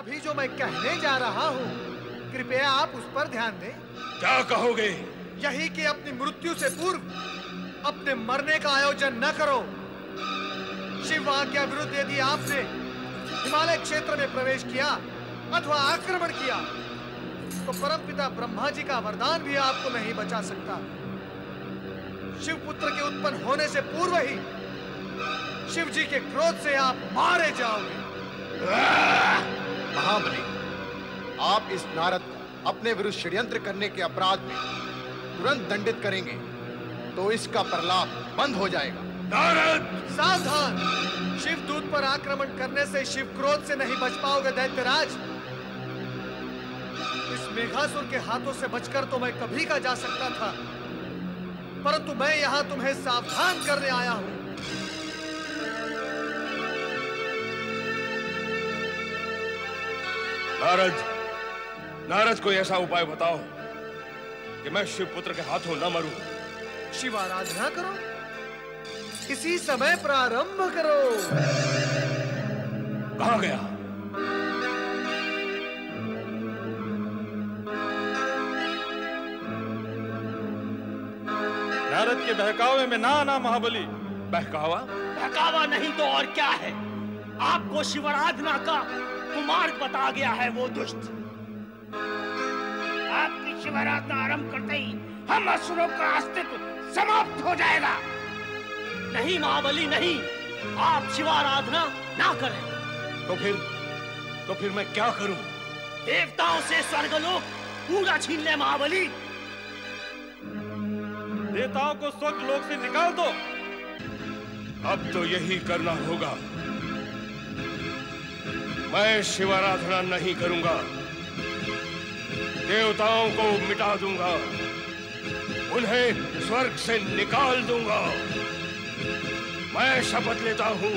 अभी जो मैं कहने जा रहा हूँ, कृपया आप उस पर ध्यान दें। क्या कहोगे? यही कि अपनी मृत्यु से पूर्व अपने मरने का आयोजन न करो। शिव आज्ञा विरुद्ध यदि आपने हिमालय क्षेत्र में प्रवेश किया अथवा आक्रमण किया, तो परमपिता ब्रह्मा जी का वरदान भी आपको नहीं बचा सकता। शिवपुत्र के उत्पन्न होने से पूर्व ही शिव जी के क्रोध से आप मारे जाओगे। महाबली, आप इस नारद को अपने विरुद्ध षड्यंत्र करने के अपराध में तुरंत दंडित करेंगे तो इसका प्रलाप बंद हो जाएगा। नारद! सावधान! शिव दूत पर आक्रमण करने से शिव क्रोध से नहीं बच पाओगे दैत्यराज। इस मेघासुर के हाथों से बचकर तो मैं कभी का जा सकता था, परंतु मैं यहाँ तुम्हें सावधान करने आया हूँ। नारद, नारद कोई ऐसा उपाय बताओ कि मैं शिवपुत्र के हाथों न मरूं। शिव आराधना करो, इसी समय प्रारंभ करो। कहाँ गया? नारद के बहकावे में ना आना महाबली। बहकावा? बहकावा नहीं तो और क्या है। आपको शिवाराधना का कुमार्ग बता गया है वो दुष्ट। आपकी शिवाराधना आरंभ करते ही हम असुरों का अस्तित्व समाप्त हो जाएगा। नहीं महाबली नहीं, आप शिवाराधना ना करें। तो फिर मैं क्या करूं? देवताओं से स्वर्गलोक पूरा छीन ले महाबली। देवताओं को स्वर्ग लोक से निकाल दो। अब तो यही करना होगा। मैं शिवाराधना नहीं करूंगा, देवताओं को मिटा दूंगा, उन्हें स्वर्ग से निकाल दूंगा। मैं शपथ लेता हूं,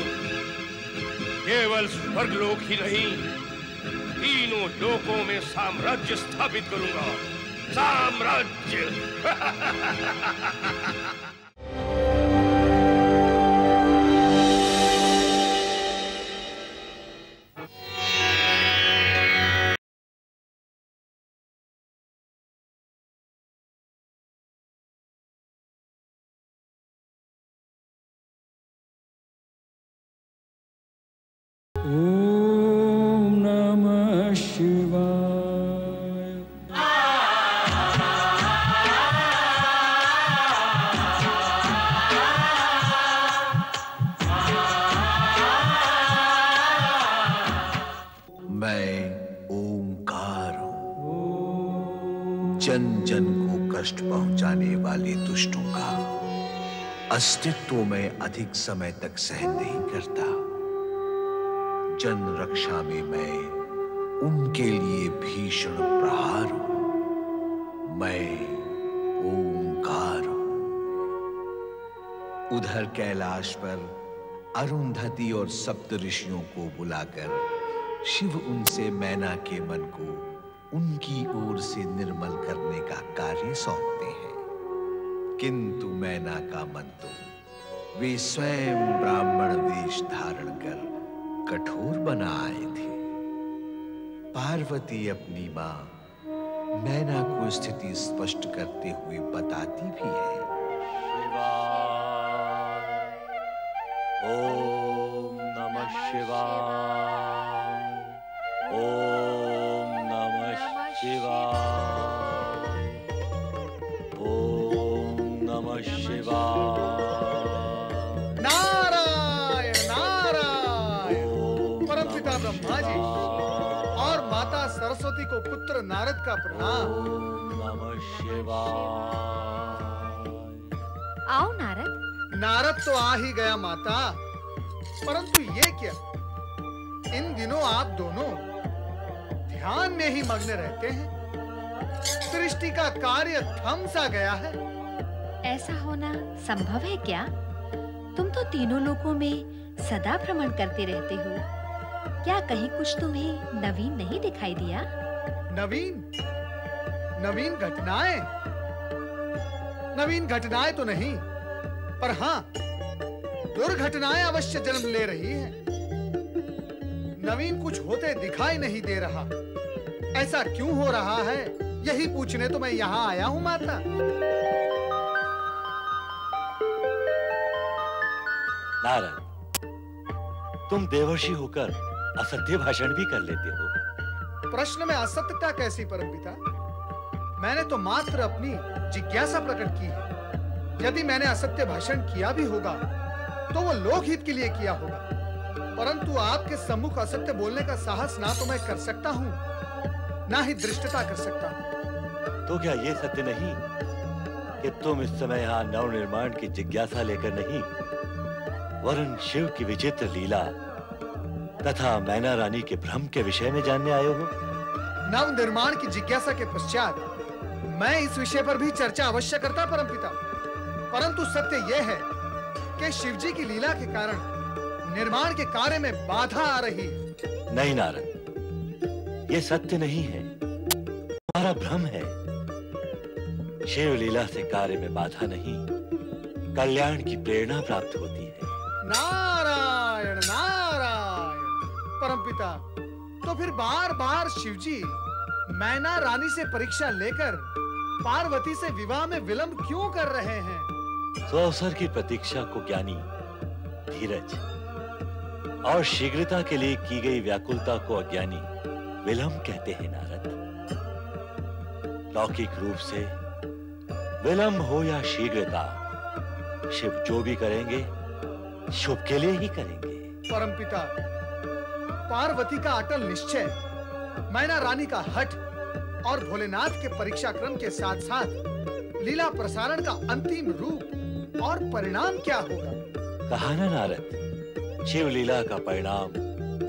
केवल स्वर्गलोक ही नहीं, तीनों लोकों में साम्राज्य स्थापित करूंगा। साम्राज्य! ओम नमः शिवाय। मैं ओंकार हूं, जन जन को कष्ट पहुंचाने वाले दुष्टों का अस्तित्व में अधिक समय तक सहन नहीं करता। जन रक्षा में मैं उनके लिए भीषण प्रहार हूं। मैं ओंकार हूं। उधर कैलाश पर अरुंधति और सप्त ऋषियों को बुलाकर शिव उनसे मैना के मन को उनकी ओर से निर्मल करने का कार्य सौंपते हैं, किंतु मैना का मन तो वे स्वयं ब्राह्मण वेश धारण कर कठोर बना आए थे। पार्वती अपनी मां मैना को स्थिति स्पष्ट करते हुए बताती भी है। ओम नमः शिवाय। ओम नमः शिवाय। ओम नमः शिवाय। नारायण नारायण। परमपिता ब्रह्मा जी और माता सरस्वती को पुत्र नारद का प्रणाम। ओम नमः शिवाय। आओ नारद। नारद तो आ ही गया माता, परंतु ये क्या, इन दिनों आप दोनों ध्यान में ही मग्न रहते हैं। सृष्टि का कार्य थम सा गया है। ऐसा होना संभव है क्या? तुम तो तीनों लोकों में सदा भ्रमण करते रहते हो, क्या कहीं कुछ तुम्हें नवीन नहीं दिखाई दिया? नवीन? नवीन घटनाएं? नवीन घटनाएं तो नहीं, पर हाँ, दुर्घटनाएं अवश्य जन्म ले रही हैं। नवीन कुछ होते दिखाई नहीं दे रहा। ऐसा क्यों हो रहा है, यही पूछने तो मैं यहाँ आया हूँ माता। नारद, तुम देवर्षि होकर असत्य भाषण भी कर लेते हो। प्रश्न में असत्यता कैसी परमपिता? मैंने तो मात्र अपनी जिज्ञासा प्रकट की है। यदि मैंने असत्य भाषण किया भी होगा तो वो लोकहित के लिए किया होगा, परंतु आपके सम्मुख असत्य बोलने का साहस ना तो मैं कर सकता हूँ, ना ही दृष्टता कर सकता हूँ। तो क्या ये सत्य नहीं कि तुम इस समय यहाँ नवनिर्माण की जिज्ञासा लेकर नहीं, वरन शिव की विचित्र लीला तथा मैना रानी के भ्रम के विषय में जानने आए हो? नव निर्माण की जिज्ञासा के पश्चात मैं इस विषय पर भी चर्चा अवश्य करता परमपिता, परंतु सत्य यह है कि शिवजी की लीला के कारण निर्माण के कार्य में बाधा आ रही है। नहीं नारद, ये सत्य नहीं है, तुम्हारा भ्रम है। शिव लीला से कार्य में बाधा नहीं, कल्याण की प्रेरणा प्राप्त होती है। नारायण नारायण। परमपिता, तो फिर बार बार शिवजी मैना रानी से परीक्षा लेकर पार्वती से विवाह में विलंब क्यों कर रहे हैं? अवसर की प्रतीक्षा को ज्ञानी धीरज और शीघ्रता के लिए की गई व्याकुलता को अज्ञानी विलंब कहते हैं नारद। लौकिक रूप से विलंब हो या शीघ्रता, शिव जो भी करेंगे शुभ के लिए ही करेंगे। परमपिता, पार्वती का अटल निश्चय, मैना रानी का हठ और भोलेनाथ के परीक्षा क्रम के साथ साथ लीला प्रसारण का अंतिम रूप और परिणाम क्या होगा? कहा ना नारद, शिव लीला का परिणाम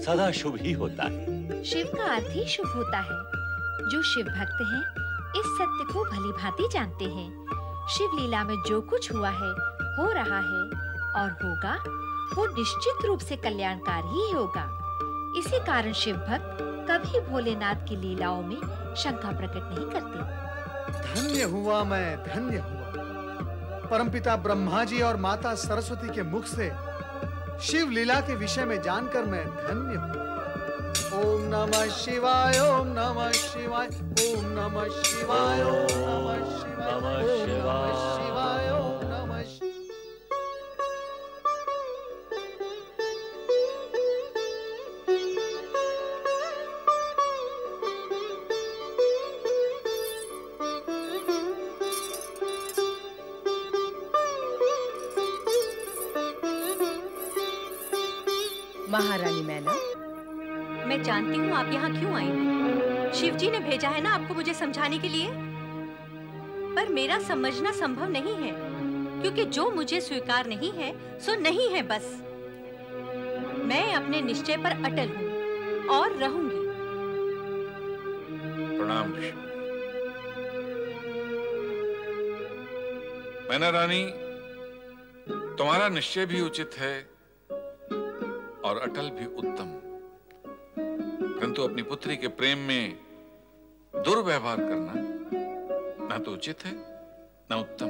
सदा शुभ ही होता है। शिव का अर्थ ही शुभ होता है। जो शिव भक्त हैं, इस सत्य को भली भांति जानते हैं। शिव लीला में जो कुछ हुआ है, हो रहा है और होगा, वो निश्चित रूप से कल्याणकारी ही होगा। इसी कारण शिव भक्त कभी भोलेनाथ की लीलाओं में शंका प्रकट नहीं करते। धन्य हुआ मैं, धन्य हुआ। परमपिता ब्रह्मा जी और माता सरस्वती के मुख से शिव लीला के विषय में जानकर मैं धन्य हूँ। ओम नमः शिवाय, ओम नमः शिवाय, ओम नमः शिवाय, ओम नमः शिवाय, ओम नमः शिवाय, ओम नमः शिवाय। महारानी मैना, मैं जानती हूँ आप यहाँ क्यों आई हैं। शिवजी ने भेजा है ना आपको मुझे समझाने के लिए, पर मेरा समझना संभव नहीं है, क्योंकि जो मुझे स्वीकार नहीं है सो नहीं है बस। मैं अपने निश्चय पर अटल हूँ और रहूंगी। प्रणाम ऋषि। मैना रानी, तुम्हारा निश्चय भी उचित है और अटल भी उत्तम, परंतु अपनी पुत्री के प्रेम में दुर्व्यवहार करना ना तो उचित है ना उत्तम।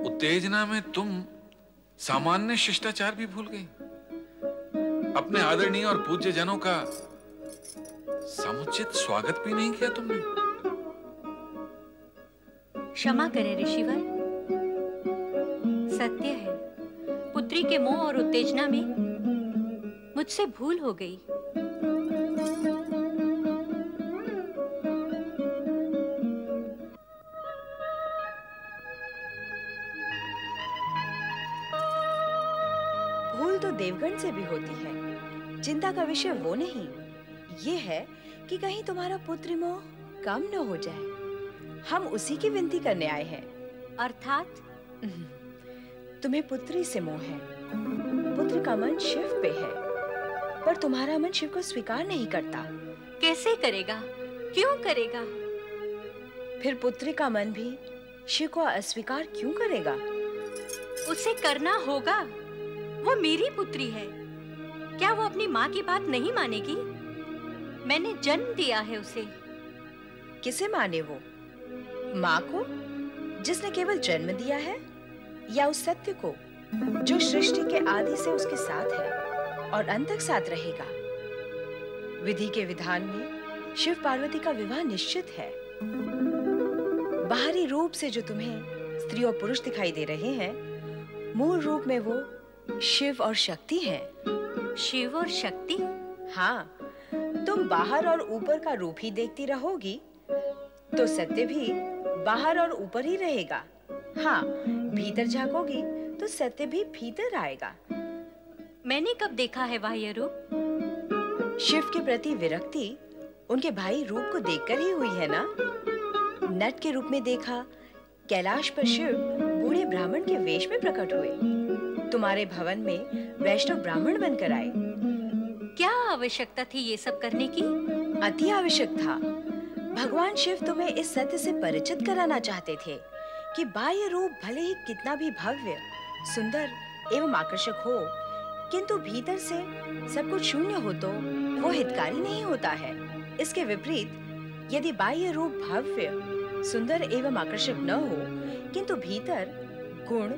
उत्तेजना में तुम सामान्य शिष्टाचार भी भूल गई। अपने आदरणीय और पूज्य जनों का समुचित स्वागत भी नहीं किया तुमने। क्षमा करें ऋषिवर, सत्य है, पुत्री के मोह और उत्तेजना में मुझसे भूल हो गई। भूल तो देवगण से भी होती है, चिंता का विषय वो नहीं। ये है कि कहीं तुम्हारा पुत्र मोह कम न हो जाए। हम उसी की विनती करने आए हैं। अर्थात तुम्हें पुत्री से मोह है, पुत्र का मन शिव पे है, पर तुम्हारा मन शिव को स्वीकार नहीं करता। कैसे करेगा? क्यों करेगा? फिर पुत्र का मन भी शिव को अस्वीकार क्यों करेगा? उसे करना होगा, वो मेरी पुत्री है। क्या वो अपनी माँ की बात नहीं मानेगी? मैंने जन्म दिया है उसे। किसे माने वो? माँ को, जिसने केवल जन्म दिया है, या उस सत्य को जो सृष्टि के आदि से उसके साथ है और अंत तक साथ रहेगा? विधि के विधान में शिव पार्वती का विवाह निश्चित है। बाहरी रूप से जो तुम्हें स्त्री और पुरुष दिखाई दे रहे हैं, मूल रूप में वो शिव और शक्ति हैं। शिव और शक्ति? हाँ, तुम बाहर और ऊपर का रूप ही देखती रहोगी तो सत्य भी बाहर और ऊपर ही रहेगा। हाँ, भीतर झांकोगी तो सत्य भी भीतर आएगा। मैंने कब देखा है बाह्य रूप? शिव के प्रति विरक्ति उनके भाई रूप को देखकर ही हुई है ना। नट के रूप में देखा, कैलाश पर शिव बूढ़े ब्राह्मण के वेश में प्रकट हुए। तुम्हारे भवन में वैष्णव ब्राह्मण बनकर आए। क्या आवश्यकता थी ये सब करने की? अति आवश्यक था। भगवान शिव तुम्हें इस सत्य से परिचित कराना चाहते थे कि बाह्य रूप भले ही कितना भी भव्य, सुंदर एवं आकर्षक हो, किंतु भीतर से सब कुछ शून्य हो तो वो हितकारी नहीं होता है। इसके विपरीत, यदि बाह्य रूप भव्य, सुंदर एवं आकर्षक न हो, किंतु भीतर गुण,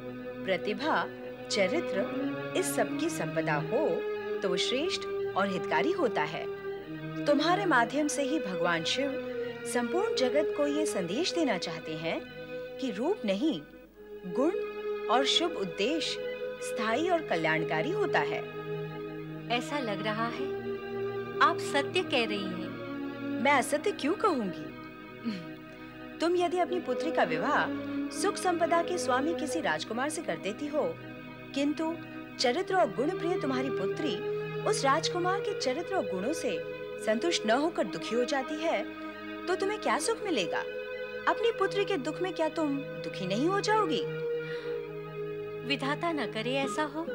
प्रतिभा, चरित्र इस सब की संपदा हो तो वो श्रेष्ठ और हितकारी होता है। तुम्हारे माध्यम से ही भगवान शिव संपूर्ण जगत को ये संदेश देना चाहते हैं कि रूप नहीं, गुण और शुभ उद्देश्य स्थायी और कल्याणकारी होता है। ऐसा लग रहा है आप सत्य कह रही हैं। मैं असत्य क्यों कहूंगी? तुम यदि अपनी पुत्री का विवाह सुख संपदा के स्वामी किसी राजकुमार से कर देती हो, किंतु चरित्र और गुण प्रिय तुम्हारी पुत्री उस राजकुमार के चरित्र और गुणों से संतुष्ट न होकर दुखी हो जाती है, तो तुम्हें क्या सुख मिलेगा? अपनी पुत्री के दुख में क्या तुम दुखी नहीं हो जाओगी? विधाता न करे ऐसा हो।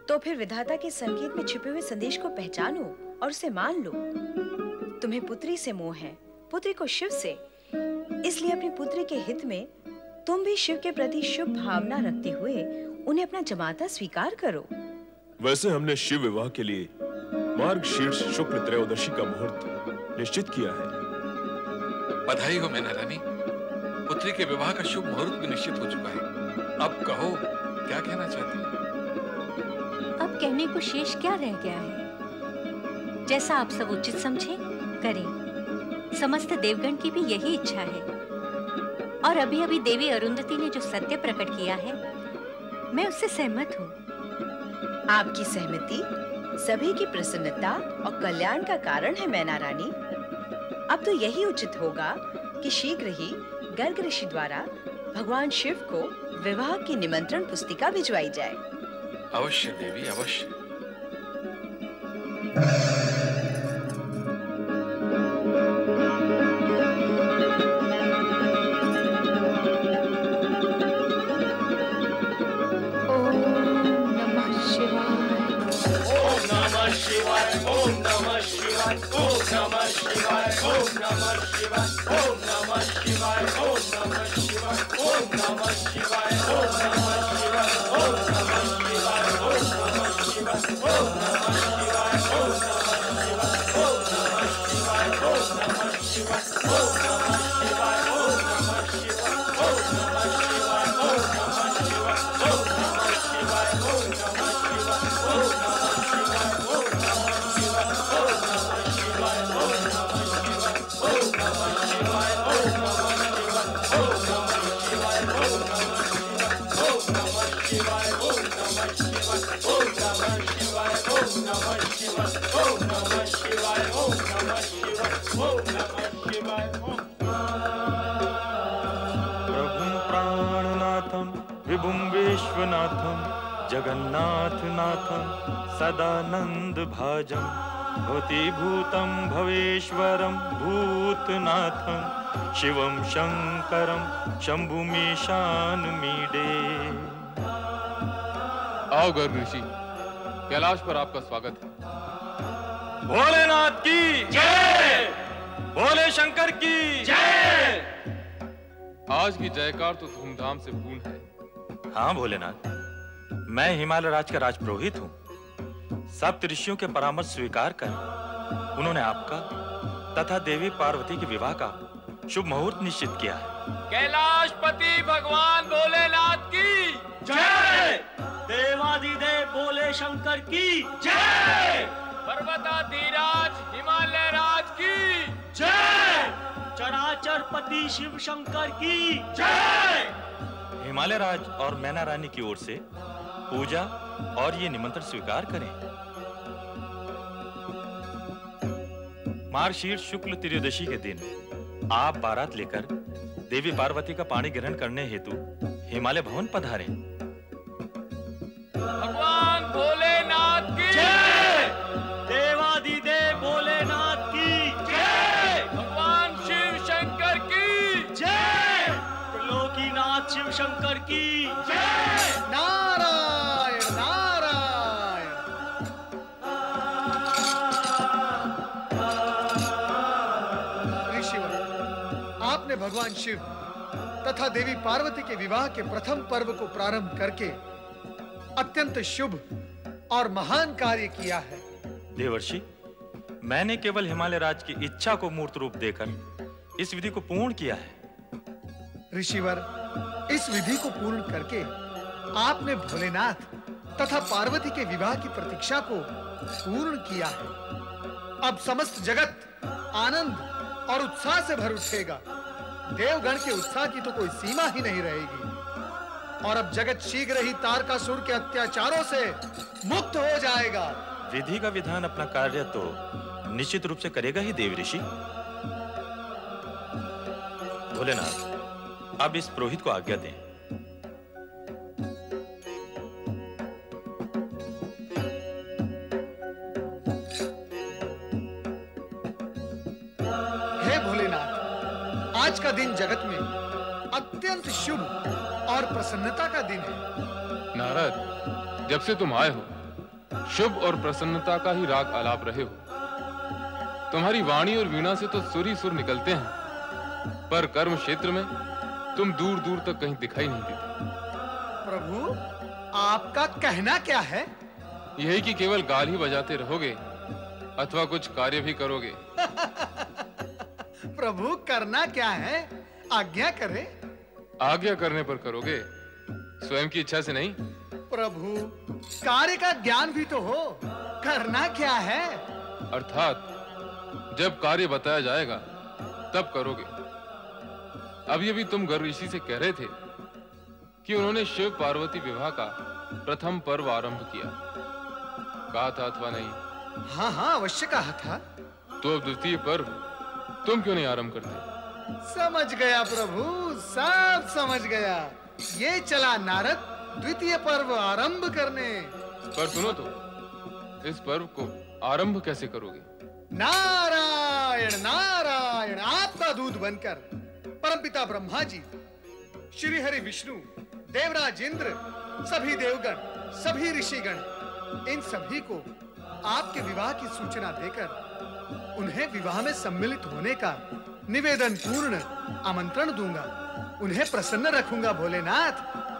तो फिर विधाता के संकेत में छिपे हुए संदेश को पहचानो और उसे मान लो। तुम्हें पुत्री से मोह है, पुत्री को शिव से। इसलिए अपनी पुत्री के हित में तुम भी शिव के प्रति शुभ भावना रखते हुए उन्हें अपना जमाता स्वीकार करो। वैसे हमने शिव विवाह के लिए मार्गशीर्ष शुक्ल त्रयोदशी का मुहूर्त निश्चित किया है। बधाई हो मैना रानी, पुत्री के विवाह का शुभ मुहूर्त भी निश्चित हो चुका है। अब कहो, क्या कहना चाहती हैं? अब कहने को शेष क्या रह गया है? जैसा आप सब उचित समझे करें। समस्त देवगण की भी यही इच्छा है। और अभी अभी देवी अरुंधति ने जो सत्य प्रकट किया है, मैं उससे सहमत हूँ। आपकी सहमति सभी की प्रसन्नता और कल्याण का कारण है मैना रानी। अब तो यही उचित होगा कि शीघ्र ही गर्ग ऋषि द्वारा भगवान शिव को विवाह की निमंत्रण पुस्तिका भिजवाई जाए। अवश्य देवी, अवश्य। विश्वनाथं जगन्नाथनाथं सदानंद भाजं भूतिभूतं भवेश्वरं भूतनाथं शिवं शंकरं शंभुमीशानमीडे। आओ गर्ग ऋषि, कैलाश पर आपका स्वागत है। भोलेनाथ की जय, भोले शंकर की जय। आज की जयकार तो धूमधाम से पूर्ण है। हाँ भोलेनाथ, मैं हिमालय राज का राजपुरोहित हूँ। सप्त ऋषियों के परामर्श स्वीकार कर उन्होंने आपका तथा देवी पार्वती के विवाह का शुभ मुहूर्त निश्चित किया है। कैलाशपति भगवान भोलेनाथ की जय, देवाधिदेव भोले शंकर की जय, पर्वताधीराज हिमालय राज की जय। चराचर पति शिव शंकर की जय। हिमालय राज और मैना रानी की ओर से पूजा और ये निमंत्रण स्वीकार करें। मार्गशीर्ष शुक्ल त्रयोदशी के दिन आप बारात लेकर देवी पार्वती का पाणी ग्रहण करने हेतु हिमालय भवन पधारें। भगवान भोलेनाथ की जय। देवादिदेव भोलेनाथ की जय। भगवान शिव शंकर की जय। त्रिलोकीनाथ शिव शंकर की जय। नारायण नारायण। ऋषिवर, आपने भगवान शिव तथा देवी पार्वती के विवाह के प्रथम पर्व को प्रारंभ करके अत्यंत शुभ और महान कार्य किया है। देवर्षि, मैंने केवल हिमालय राज की इच्छा को मूर्त रूप देकर इस विधि को पूर्ण किया है। ऋषिवर, इस विधि को पूर्ण करके आपने भोलेनाथ तथा पार्वती के विवाह की प्रतीक्षा को पूर्ण किया है। अब समस्त जगत आनंद और उत्साह से भर उठेगा। देवगण के उत्साह की तो कोई सीमा ही नहीं रहेगी और अब जगत शीघ्र ही तारकासुर के अत्याचारों से मुक्त हो जाएगा। विधि का विधान अपना कार्य तो निश्चित रूप से करेगा ही देव ऋषि। भोलेनाथ, अब इस पुरोहित को आज्ञा दें। हे भोलेनाथ, आज का दिन जगत में अत्यंत शुभ और प्रसन्नता का दिन है। नारद, जब से तुम आए हो शुभ और प्रसन्नता का ही राग आलाप रहे हो। तुम्हारी वाणी और वीणा से तो सुर ही सुर निकलते हैं, पर कर्म क्षेत्र में तुम दूर दूर तक कहीं दिखाई नहीं देते। प्रभु, आपका कहना क्या है? यही कि केवल गाल ही बजाते रहोगे अथवा कुछ कार्य भी करोगे। प्रभु, करना क्या है? आज्ञा करे। आज्ञा करने पर करोगे, स्वयं की इच्छा से नहीं। प्रभु, कार्य का ज्ञान भी तो हो। करना क्या है? अर्थात जब कार्य बताया जाएगा तब करोगे। अभी अभी तुम गर्ग ऋषि से कह रहे थे कि उन्होंने शिव पार्वती विवाह का प्रथम पर्व आरंभ किया। कहा था अथवा नहीं? हाँ हाँ, अवश्य कहा था। तो अब द्वितीय पर्व तुम क्यों नहीं आरंभ करते? समझ गया प्रभु, सब समझ गया। ये चला नारद द्वितीय पर्व आरंभ करने। पर सुनो तो, इस पर्व को आरंभ कैसे करोगे? नारायण नारायण। आपका दूत बनकर परमपिता ब्रह्मा जी, श्री हरि विष्णु, देवराज इंद्र, सभी देवगण, सभी ऋषिगण, इन सभी को आपके विवाह की सूचना देकर उन्हें विवाह में सम्मिलित होने का निवेदन पूर्ण आमंत्रण दूंगा। उन्हें प्रसन्न रखूंगा भोलेनाथ।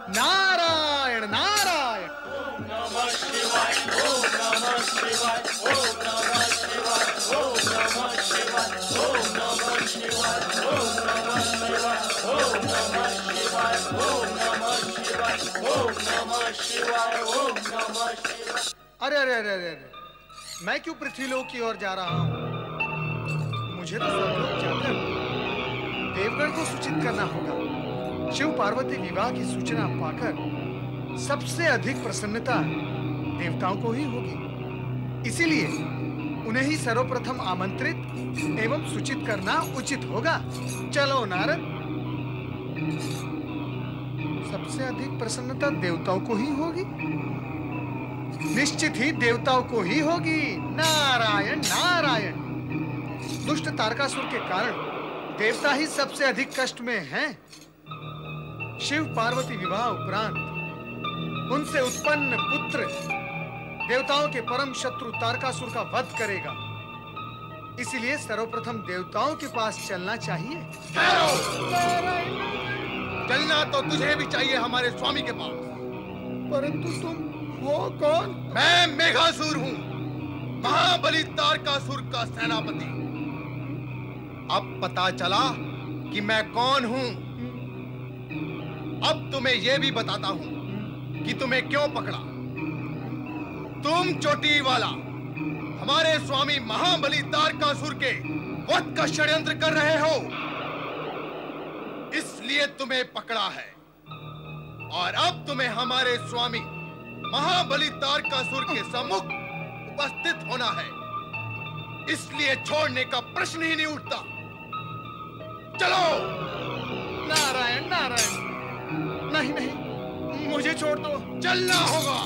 नारायण नारायण। ओम नमः शिवाय, ओम नमः शिवाय, ओम नमः शिवाय, ओम नमः शिवाय, ओम नमः शिवाय, ओम नमः शिवाय, ओम नमः शिवाय, ओम नमः शिवाय, ओम नमः शिवाय, ओम नमः शिवाय। अरे अरे अरे अरे, मैं क्यों पृथ्वीलोक की ओर जा रहा हूँ? मुझे तो स्वर्गलोक जाकर देवगण को सूचित करना होगा। शिव पार्वती विवाह की सूचना पाकर सबसे अधिक प्रसन्नता देवताओं को ही होगी। इसीलिए उन्हें ही सर्वप्रथम आमंत्रित एवं सूचित करना उचित होगा। चलो नारद। सबसे अधिक प्रसन्नता देवताओं को ही होगी। निश्चित ही देवताओं को ही होगी। नारायण नारायण। दुष्ट तारकासुर के कारण देवता ही सबसे अधिक कष्ट में हैं। शिव पार्वती विवाह उपरांत उनसे उत्पन्न पुत्र देवताओं के परम शत्रु तारकासुर का वध करेगा। इसलिए सर्वप्रथम देवताओं के पास चलना चाहिए। चलना तो तुझे भी चाहिए हमारे स्वामी के पास। परंतु तुम हो कौन? मैं मेघासुर हूँ, महाबली तारकासुर का सेनापति। अब पता चला कि मैं कौन हूँ। अब तुम्हें यह भी बताता हूँ कि तुम्हें क्यों पकड़ा। तुम चोटी वाला हमारे स्वामी महाबली तारकासुर के वध का षड्यंत्र कर रहे हो, इसलिए तुम्हें पकड़ा है और अब तुम्हें हमारे स्वामी महाबली तारकासुर के सम्मुख उपस्थित होना है, इसलिए छोड़ने का प्रश्न ही नहीं उठता। चलो। नारायण नारायण, नहीं नहीं, मुझे छोड़ दो। चलना होगा।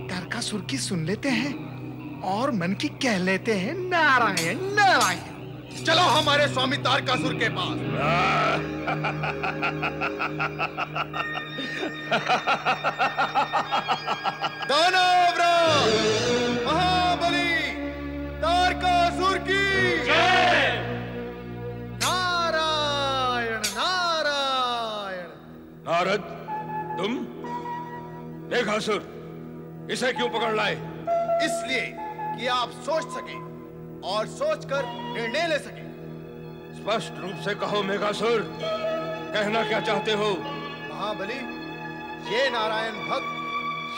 तारकासुर की सुन लेते हैं और मन की कह लेते हैं। नारायण नारायण। चलो हमारे स्वामी तारकासुर के पास। दानवराज महाबली तारकासुर की जय। नारायण नारायण। नारद, तुम मेघासुर, इसे क्यों पकड़ लाए? इसलिए कि आप सोच सके और सोचकर निर्णय ले सके। स्पष्ट रूप से कहो मेघासुर, कहना क्या चाहते हो? महाबली, ये नारायण भक्त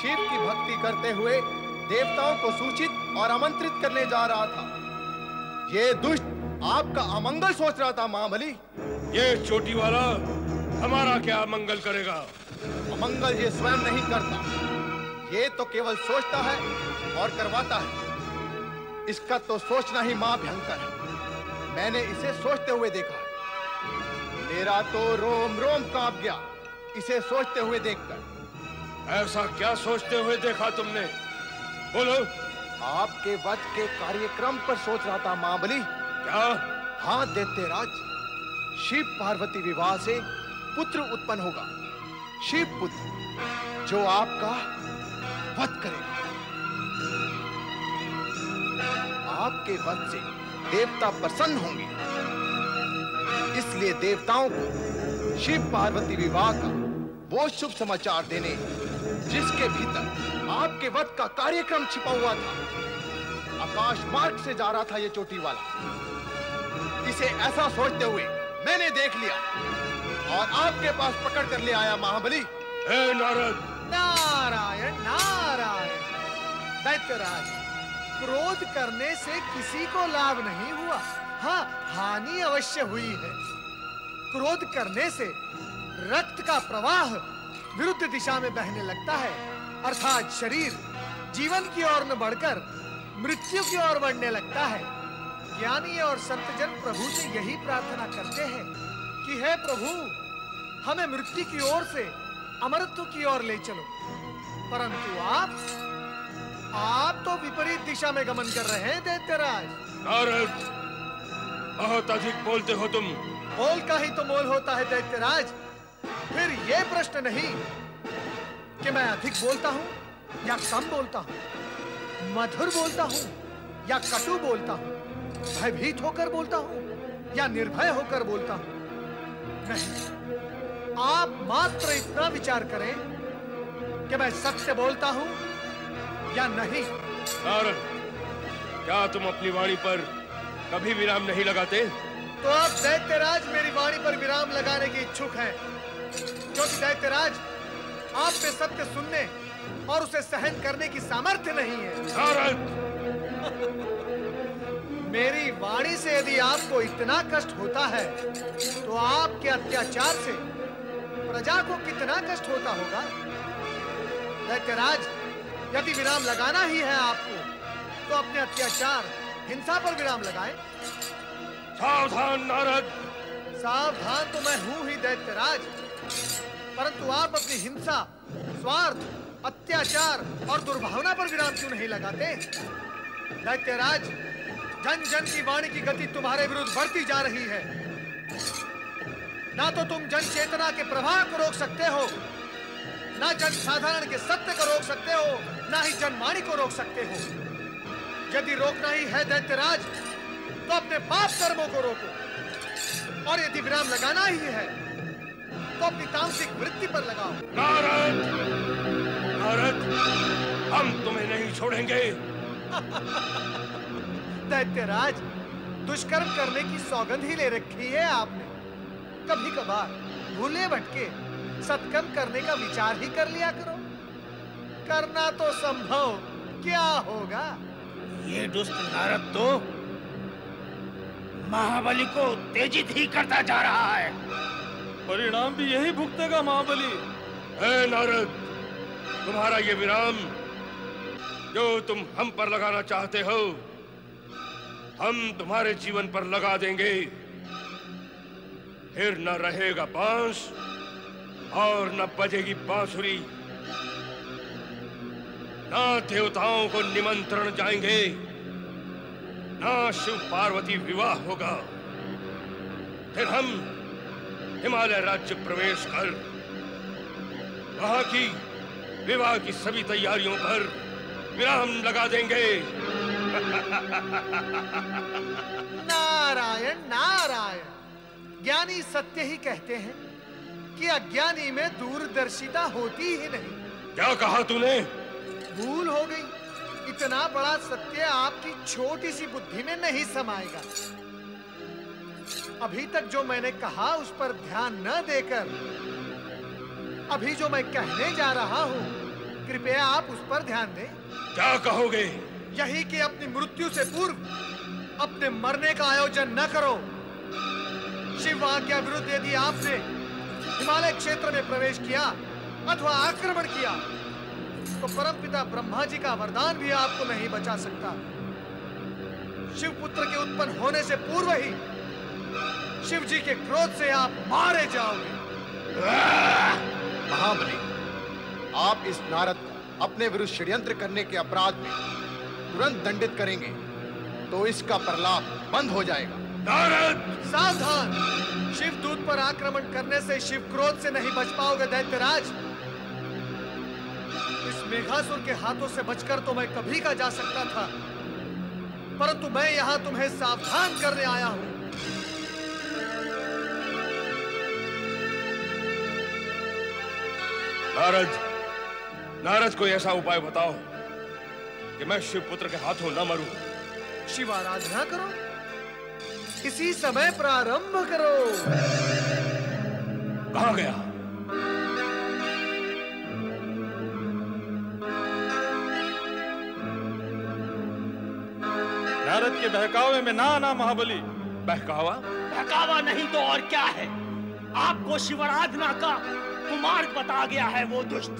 शिव की भक्ति करते हुए देवताओं को सूचित और आमंत्रित करने जा रहा था। ये दुष्ट आपका अमंगल सोच रहा था महाबली। ये चोटी वाला हमारा क्या मंगल करेगा? अमंगल ये स्वयं नहीं करता, ये तो केवल सोचता है और करवाता है। इसका तो सोचना ही महाभयंकर है। मैंने इसे सोचते हुए देखा है। मेरा तो रोम रोम कांप गया इसे सोचते हुए देखकर। ऐसा क्या सोचते हुए देखा तुमने? बोलो। आपके वध के कार्यक्रम पर सोच रहा था महाबली। क्या? हाँ दैत्यराज, शिव पार्वती विवाह से पुत्र उत्पन्न होगा, शिव पुत्र, जो आपका वध करेगा। आपके वध से देवता प्रसन्न होंगे, इसलिए देवताओं को शिव पार्वती विवाह का वो शुभ समाचार देने जिसके भीतर आपके वध का कार्यक्रम छिपा हुआ था। आकाश मार्ग से जा रहा था ये चोटी वाला। इसे ऐसा सोचते हुए मैंने देख लिया और आपके पास पकड़ कर ले आया महाबली। हे नारद। नारायण नारायण। दैत्यराज, क्रोध करने से किसी को लाभ नहीं हुआ, हाँ हानि अवश्य हुई है। क्रोध करने से रक्त का प्रवाह विरुद्ध दिशा में बहने लगता है, अर्थात शरीर जीवन की ओर न बढ़कर मृत्यु की ओर बढ़ने लगता है। ज्ञानी और संतजन प्रभु से यही प्रार्थना करते हैं कि हे प्रभु, हमें मृत्यु की ओर से अमरत्व की ओर ले चलो, परंतु आप तो विपरीत दिशा में गमन कर रहे हैं दैत्यराज। नारद, बहुत अधिक बोलते हो तुम। बोल का ही तो मोल होता है दैत्यराज। फिर ये प्रश्न नहीं कि मैं अधिक बोलता हूं या कम बोलता हूं, मधुर बोलता हूं या कटु बोलता हूं, भयभीत होकर बोलता हूं या निर्भय होकर बोलता हूं। नहीं, आप मात्र इतना विचार करें कि मैं सत्य बोलता हूं या नहीं। नारद, क्या तुम अपनी वाणी पर कभी विराम नहीं लगाते? तो अब दैत्यराज मेरी वाणी पर विराम लगाने के इच्छुक हैं, क्योंकि दैत्यराज आप पे सत्य सुनने और उसे सहन करने की सामर्थ्य नहीं है। नारद! मेरी वाणी से यदि आपको इतना कष्ट होता है, तो आपके अत्याचार से प्रजा को कितना कष्ट होता होगा। दैत्यराज, यदि विराम लगाना ही है आपको, तो अपने अत्याचार हिंसा पर विराम लगाएं। सावधान नारद। सावधान तो मैं हूं ही दैत्यराज, परंतु आप अपनी हिंसा, स्वार्थ, अत्याचार और दुर्भावना पर विराम क्यों नहीं लगाते? दैत्यराज, जन जन की वाणी की गति तुम्हारे विरुद्ध बढ़ती जा रही है। ना तो तुम जन चेतना के प्रवाह को रोक सकते हो, ना जन साधारण के सत्य को रोक सकते हो, ना ही जनवाणी को रोक सकते हो। यदि रोकना ही है दैत्यराज, तो अपने पाप कर्मों को रोको, और यदि विराम लगाना ही है, तो अपनी तामसिक वृत्ति पर लगाओ। नारद! नारद, हम तुम्हें नहीं छोड़ेंगे। दैत्यराज, दुष्कर्म करने की सौगंध ही ले रखी है आपने। कभी कभार भूले भटके सत्कर्म करने का विचार ही कर लिया करो। करना तो संभव, क्या होगा? ये दुष्ट नारद तो महाबली को उत्तेजित ही करता जा रहा है। परिणाम भी यही भुगतेगा महाबली। है नारद, तुम्हारा ये विराम जो तुम हम पर लगाना चाहते हो, हम तुम्हारे जीवन पर लगा देंगे। फिर न रहेगा बांस और न बजेगी बांसुरी, न देवताओं को निमंत्रण जाएंगे, न शिव पार्वती विवाह होगा। फिर हम हिमालय राज्य प्रवेश कर वहां की विवाह की सभी तैयारियों पर विराम लगा देंगे। नारायण नारायण, ज्ञानी सत्य ही कहते हैं कि अज्ञानी में दूरदर्शिता होती ही नहीं। क्या कहा तूने? भूल हो गई। इतना बड़ा सत्य आपकी छोटी सी बुद्धि में नहीं समाएगा। अभी तक जो मैंने कहा उस पर ध्यान न देकर अभी जो मैं कहने जा रहा हूँ, कृपया आप उस पर ध्यान दें। क्या कहोगे? यही कि अपनी मृत्यु से पूर्व अपने मरने का आयोजन न करो। शिव आज्ञा विरुद्ध यदि आपने हिमालय क्षेत्र में प्रवेश किया अथवा आक्रमण किया तो परमपिता ब्रह्मा जी का वरदान भी आपको नहीं बचा सकता। शिव पुत्र के उत्पन्न होने से पूर्व ही शिव जी के क्रोध से आप मारे जाओगे। महाबली, आप इस नारद को अपने विरुद्ध षड्यंत्र करने के अपराध में तुरंत दंडित करेंगे तो इसका प्रलाप बंद हो जाएगा। नारद! सावधान! शिव दूत पर आक्रमण करने से शिव क्रोध से नहीं बच पाओगे दैत्यराज। इस मेघासुर के हाथों से बचकर तो मैं कभी का जा सकता था, परंतु मैं यहाँ तुम्हें सावधान करने आया हूँ। नारद, नारद कोई ऐसा उपाय बताओ कि मैं शिव पुत्र के हाथों न मरूं। शिव आराधना करो, इसी समय प्रारंभ करो। कहाँ गया? नारद के बहकावे में ना आना महाबली। बहकावा? बहकावा नहीं तो और क्या है? आपको शिवाराधना का कुमार्ग बता गया है वो दुष्ट।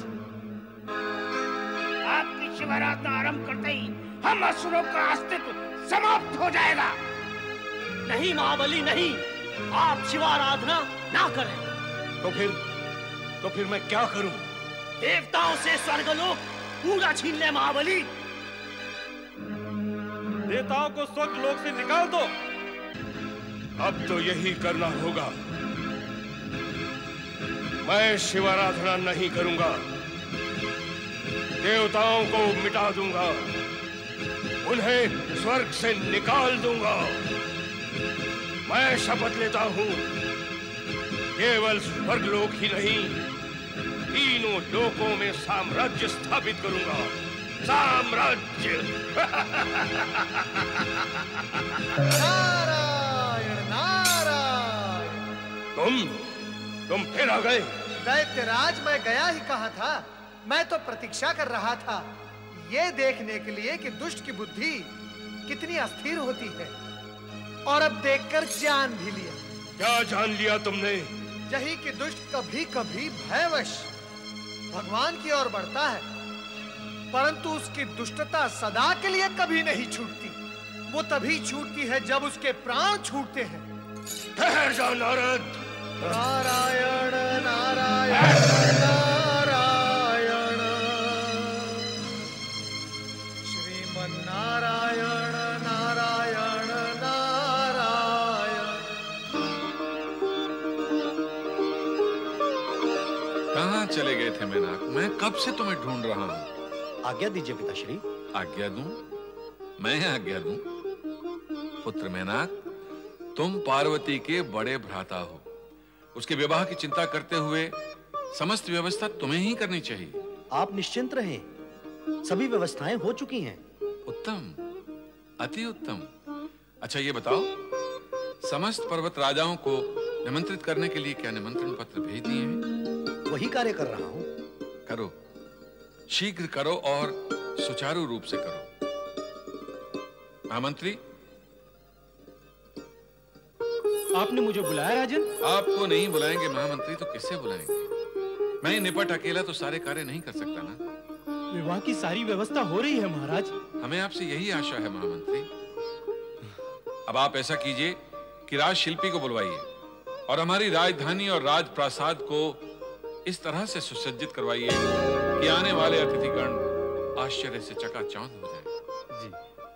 आपकी शिवाराधना आरंभ करते ही हम असुरों का अस्तित्व समाप्त हो जाएगा। नहीं महाबली नहीं, आप शिवाराधना ना करें। तो फिर मैं क्या करूं? देवताओं से स्वर्गलोक पूरा छीन ले महाबली। देवताओं को स्वर्गलोक से निकाल दो। अब तो यही करना होगा। मैं शिवाराधना नहीं करूंगा, देवताओं को मिटा दूंगा, उन्हें स्वर्ग से निकाल दूंगा। मैं शपथ लेता हूं, केवल स्वर्गलोक ही नहीं, तीनों लोकों में साम्राज्य स्थापित करूंगा। साम्राज्य। नारायण नारायण। तुम फिर आ गए? दैत्यराज, मैं गया ही कहा था। मैं तो प्रतीक्षा कर रहा था ये देखने के लिए कि दुष्ट की बुद्धि कितनी अस्थिर होती है, और अब देखकर जान भी लिया। क्या जान लिया तुमने? यही कि दुष्ट कभी कभी भयवश भगवान की ओर बढ़ता है, परंतु उसकी दुष्टता सदा के लिए कभी नहीं छूटती। वो तभी छूटती है जब उसके प्राण छूटते हैं। ठहर जा नारद। नारायण नारायण नारायण, श्रीमन नारायण नारायण नारायण। कहाँ चले गए थे मेनाक? मैं कब से तुम्हें ढूंढ रहा हूँ। आज्ञा दीजिए पिताश्री। आज्ञा दूं? मैं आज्ञा दूं? पुत्र मेनाक, तुम पार्वती के बड़े भ्राता हो। उसके विवाह की चिंता करते हुए समस्त व्यवस्था तुम्हें ही करनी चाहिए। आप निश्चिंत रहें, सभी व्यवस्थाएं हो चुकी हैं। उत्तम, अति उत्तम। अच्छा ये बताओ, समस्त पर्वत राजाओं को निमंत्रित करने के लिए क्या निमंत्रण पत्र भेज दिए हैं? वही कार्य कर रहा हूं। करो, शीघ्र करो और सुचारू रूप से करो। महामंत्री, आपने मुझे बुलाया राजन? आपको नहीं बुलाएंगे महामंत्री तो किससे बुलाएंगे? मैं निपट अकेला तो सारे कार्य नहीं कर सकता ना। विवाह की सारी व्यवस्था हो रही है महाराज। हमें आपसे यही आशा है महामंत्री। अब आप ऐसा कीजिए कि राजशिल्पी को बुलवाइए और हमारी राजधानी और राजप्रासाद को इस तरह से सुसज्जित करवाइए कि आने वाले अतिथिगण आश्चर्य से चकाचौंध हो जाए। जी।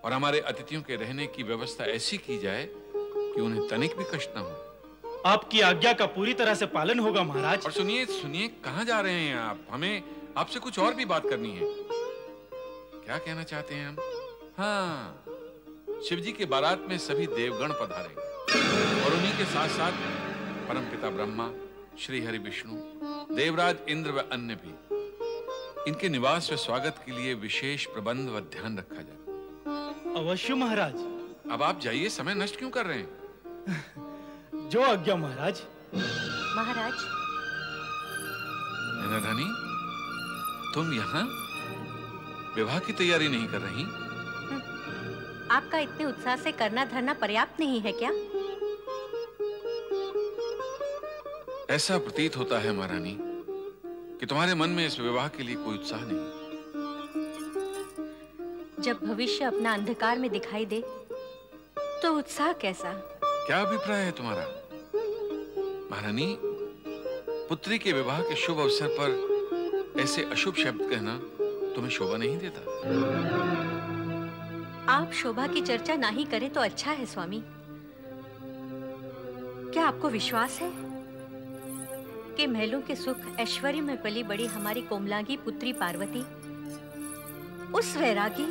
और हमारे अतिथियों के रहने की व्यवस्था ऐसी की जाए कि उन्हें तनिक भी कष्ट न हो। आपकी आज्ञा का पूरी तरह से पालन होगा महाराज। और सुनिए सुनिए, कहां जा रहे हैं आप? हमें आपसे कुछ और भी बात करनी है। क्या कहना चाहते हैं हम? हाँ, शिवजी के बारात में सभी देवगण पधारेंगे और उन्हीं के साथ साथ परमपिता ब्रह्मा, श्री हरि विष्णु, देवराज इंद्र व अन्य भी। इनके निवास व स्वागत के लिए विशेष प्रबंध व ध्यान रखा जाए। अवश्य महाराज। अब आप जाइए, समय नष्ट क्यों कर रहे हैं? जो आज्ञा महाराज। महाराज, रानी, तुम यहाँ विवाह की तैयारी नहीं कर रही? आपका इतने उत्साह से करना धरना पर्याप्त नहीं है क्या? ऐसा प्रतीत होता है महारानी कि तुम्हारे मन में इस विवाह के लिए कोई उत्साह नहीं। जब भविष्य अपना अंधकार में दिखाई दे तो उत्साह कैसा? क्या अभिप्राय है तुम्हारा? महारानी, पुत्री के विवाह के शुभ अवसर पर ऐसे अशुभ शब्द कहना तुम्हें शोभा नहीं देता। आप शोभा की चर्चा ना ही करें तो अच्छा है स्वामी। क्या आपको विश्वास है कि महलों के सुख ऐश्वर्य में पली बड़ी हमारी कोमलांगी पुत्री पार्वती उस वैरागी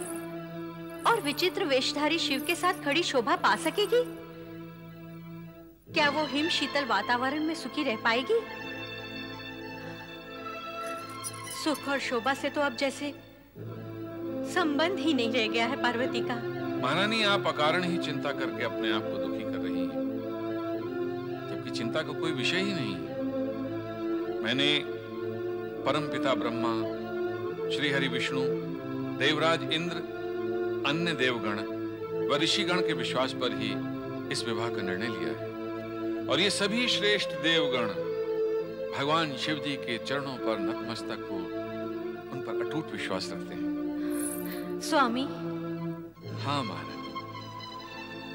और विचित्र वेशधारी शिव के साथ खड़ी शोभा पा सकेगी? क्या वो हिम शीतल वातावरण में सुखी रह पाएगी? सुख और शोभा से तो अब जैसे संबंध ही नहीं रह गया है पार्वती का। महारानी, आप अकारण ही चिंता करके अपने आप को दुखी कर रही हैं, जबकि चिंता का कोई विषय ही नहीं है। मैंने परमपिता ब्रह्मा, श्री हरि विष्णु, देवराज इंद्र, अन्य देवगण व ऋषिगण के विश्वास पर ही इस विवाह का निर्णय लिया है। और ये सभी श्रेष्ठ देवगण भगवान शिव जी के चरणों पर नतमस्तक हो उन पर अटूट विश्वास रखते हैं। स्वामी। हाँ महारानी,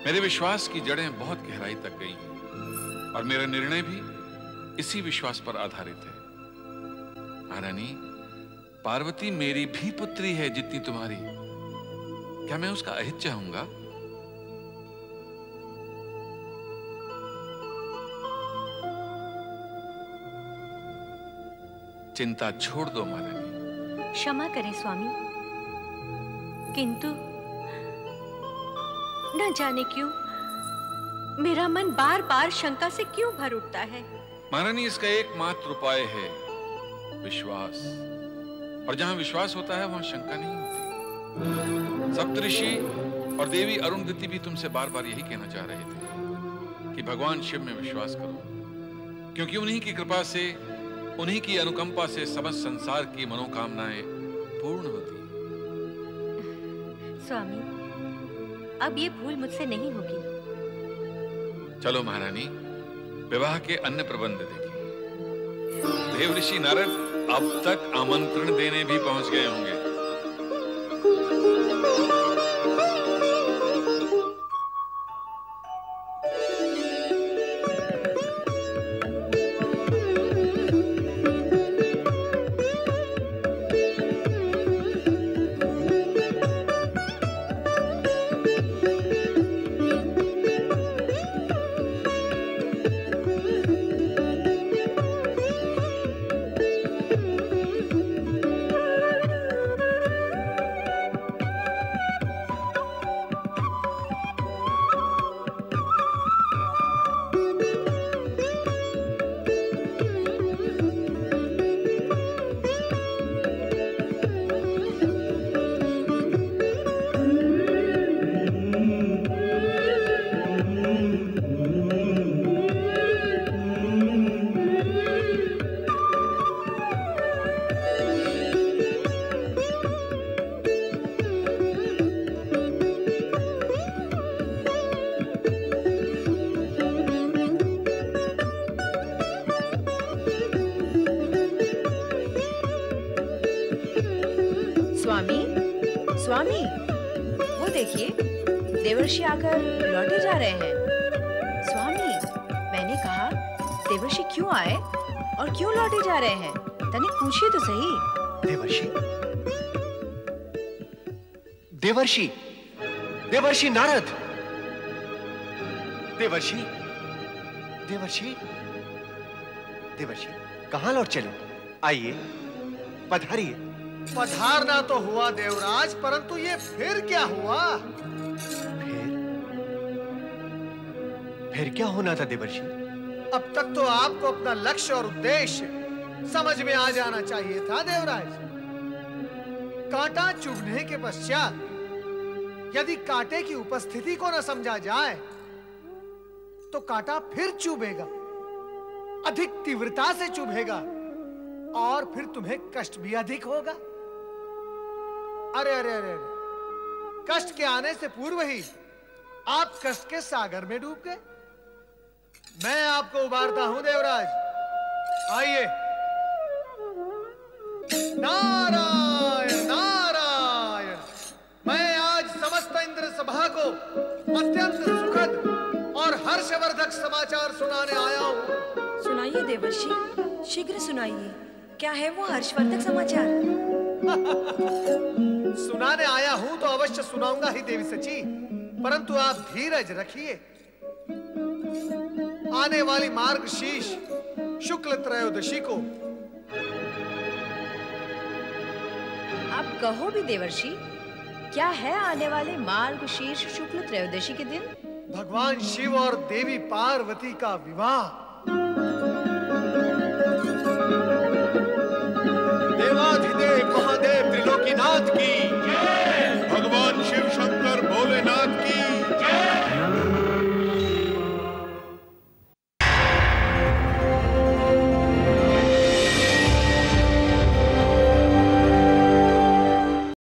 मेरे विश्वास की जड़ें बहुत गहराई तक गई हैं और मेरा निर्णय भी इसी विश्वास पर आधारित है। महारानी, पार्वती मेरी भी पुत्री है जितनी तुम्हारी। क्या मैं उसका अहित चाहूंगा? चिंता छोड़ दो महारानी। क्षमा करें स्वामी, किंतु न जाने क्यों मेरा मन बार बार शंका से क्यों भर उठता है। महारानी, इसका एकमात्र उपाय है विश्वास, और जहां विश्वास होता है वहां शंका नहीं होती। सप्तऋषि और देवी अरुंधति भी तुमसे बार बार यही कहना चाह रहे थे कि भगवान शिव में विश्वास करो, क्योंकि उन्हीं की कृपा से, उन्हीं की अनुकंपा से समस्त संसार की मनोकामनाएं पूर्ण होती। स्वामी, अब ये भूल मुझसे नहीं होगी। चलो महारानी, विवाह के अन्य प्रबंध देखिए। देव ऋषि नारद अब तक आमंत्रण देने भी पहुंच गए होंगे। स्वामी, वो देखिए, देवर्षि आकर लौटे जा रहे हैं। स्वामी, मैंने कहा देवर्षि क्यों आए और क्यों लौटे जा रहे हैं? तनिक पूछिए तो सही। देवर्षि, देवर्षि, देवर्षि नारद, देवर्षि, देवर्षि, देवर्षि, कहाँ लौट चले? आइए, पधारिए। पधारना तो हुआ देवराज, परंतु ये फिर क्या हुआ? फिर क्या होना था देवर्षि? अब तक तो आपको अपना लक्ष्य और उद्देश्य समझ में आ जाना चाहिए था देवराज। कांटा चुभने के पश्चात यदि कांटे की उपस्थिति को न समझा जाए तो कांटा फिर चुभेगा, अधिक तीव्रता से चुभेगा और फिर तुम्हें कष्ट भी अधिक होगा। अरे अरे अरे अरे, कष्ट के आने से पूर्व ही आप कष्ट के सागर में डूब गए। मैं आपको उबारता हूं देवराज, आइए। नारायण नारायण, मैं आज समस्त इंद्र सभा को अत्यंत सुखद और हर्षवर्धक समाचार सुनाने आया हूं। सुनाइए देवर्षि, शीघ्र सुनाइए। क्या है वो हर्षवर्धक समाचार? सुनाने आया हूं तो अवश्य सुनाऊंगा ही देवी सची, परंतु आप धीरज रखिए। आने वाली मार्गशीर्ष शुक्ल त्रयोदशी को। आप कहो भी देवर्षि, क्या है आने वाले मार्गशीर्ष शुक्ल त्रयोदशी के दिन? भगवान शिव और देवी पार्वती का विवाह।